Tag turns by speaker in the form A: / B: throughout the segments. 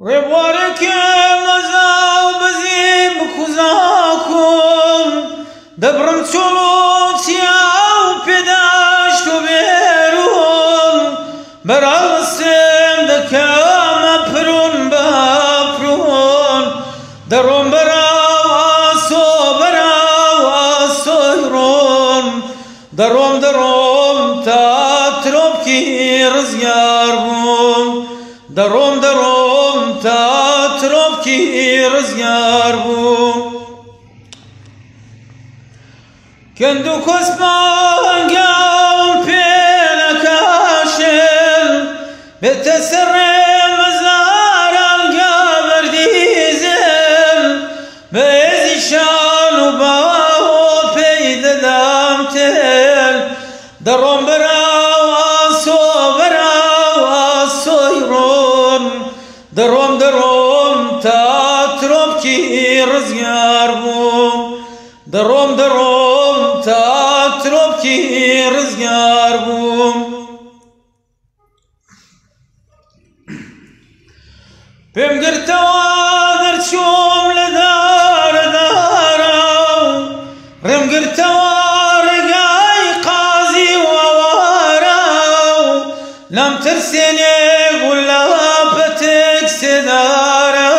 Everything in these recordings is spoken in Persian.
A: ڕێبوارێکم نەزاو بەزیم بکوزاکم دەبڕم چۆڵۆچیا و پێداشت و بێرون بەراوەستم دەکەمە پرون بە پرون دەڕۆم بەراو ئاسۆ بەراو ئاسۆی ڕۆن دەڕۆم تا ترۆپکی ڕزگار بووم دەڕۆم تا ترۆپکی ڕزگار بووم کەند و کۆسپانگاوم پێ نەکاشن بێتە سەرێ مەزارانگا بەردیزن بە هێزی شان و باوە پێی دەدام تێل دەڕۆم بەراو ئاسۆ بەراو ئاسۆی ڕۆن دەڕۆم تا ترۆپکی ڕزگار بووم دەڕۆم تا ترۆپکی ڕزگار بووم پێم گرتەوە دەرچووم لە دارە ڕێم گرتەوە ڕێگای قازی وەوارە لەم ترسێنێ گولاپەتێک سێدارە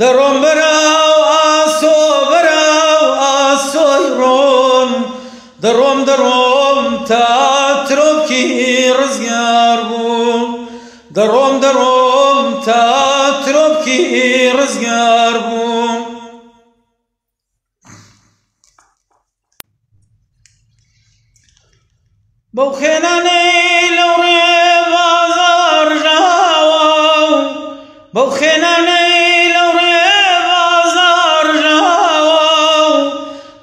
A: دەڕۆم بەراو ئاسۆ بەراو ئاسۆی ڕۆن دەڕۆم تا ترۆپکی ڕزگار بووم دەڕۆم تا ترۆپکی ڕزگار بووم بەو خێنانەی لەو ڕێ بازاڕ ژاوە بەو خێنانەی لەو ڕێ بازاڕ ژاوە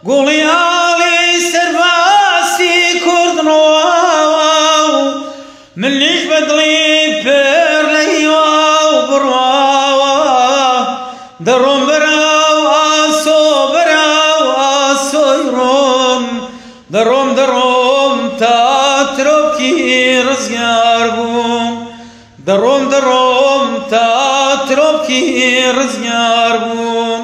A: گوڵی ئاڵی سەرباسی کورد ڕواوە منیش بەدڵی پێر لە هیوا و بڕواوە دەڕۆم بەراو ئاسۆ بەراو ئاسۆی ڕۆم دەڕۆم تا ترۆپکی ڕزگار بووم دەڕۆم تا ترۆپکی ڕزگار بووم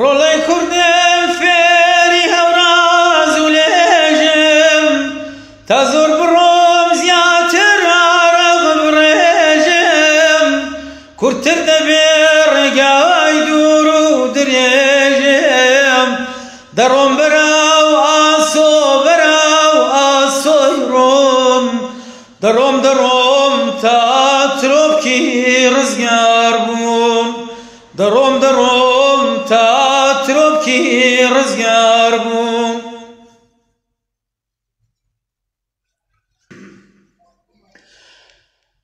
A: ڕۆڵەی کوردم فێری هەوراز و لێژم تا زۆر بڕۆم زیاتر ئارەغ بڕێژم کورتتر دەبێ ڕێگای دوور و درێژم دەڕۆم بەراو ئاسۆ بەراو ئاسۆی ڕۆم دەڕۆم تا ترۆپکی ڕزگار بووم دەڕۆم تا ترۆپکی ڕزگار بووم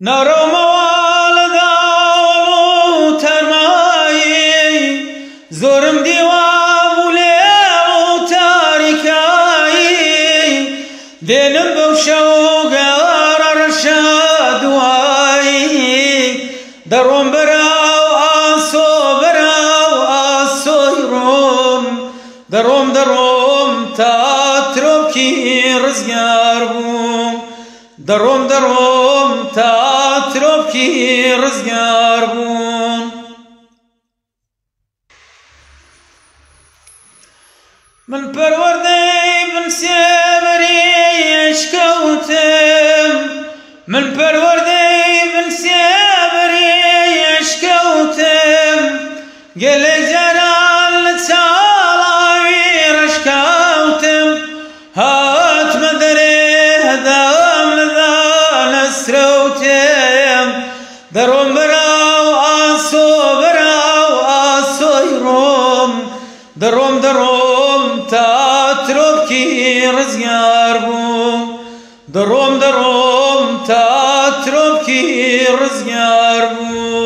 A: نەڕۆمەوە لە داوڵ و تەرمایی زۆرم دیوە بوو لێ و تاریکایی دێنم بەو شەوگارە ڕەشە دوایی دەڕۆم بەراو ئاسۆ بەراو ئاسۆی ڕۆم دەڕۆم تا ترۆپکی ڕزگار بووم دەڕۆم تا ترۆپکی ڕزگار بووم من پەروەردەی بنسێبەری ئەشکەوتم من پەروەردەی بنسێبەری ئەشکەوتم گەلێک جاران لە چاڵاوی ڕەشکاوتم هاتمە دەرێ هەدام لەدا نەسرەوتم دەڕۆم بەراو ئاسۆ بەراو ئاسۆی ڕۆم دەڕۆم تا ترۆپکی ڕزگار بووم دەڕۆم تا ترۆپکی ڕزگار بووم